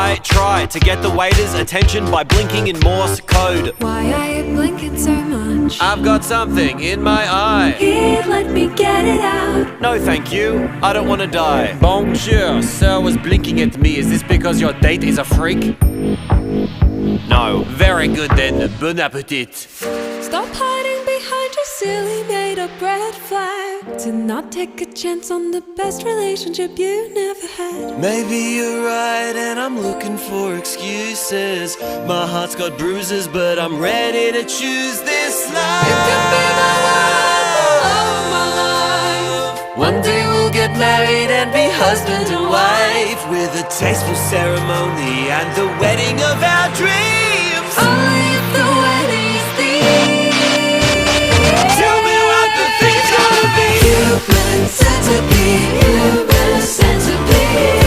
I try to get the waiter's attention by blinking in Morse code. Why are you blinking so much? I've got something in my eye. Here, let me get it out. No thank you, I don't want to die. Bonjour, sir was blinking at me. Is this because your date is a freak? No. Very good then, bon appetit. Stop hiding behind your silly made-up red flag. To not take a chance on the best relationship you never had. Maybe you're right and I'm looking for excuses. My heart's got bruises but I'm ready to choose this life. You can be my world, the love of my life. One day we'll get married and be husband and wife, with a tasteful ceremony and the wedding of our dreams. Only if the wedding is these. Tell me what the thing's gonna be. Human centipede, human centipede.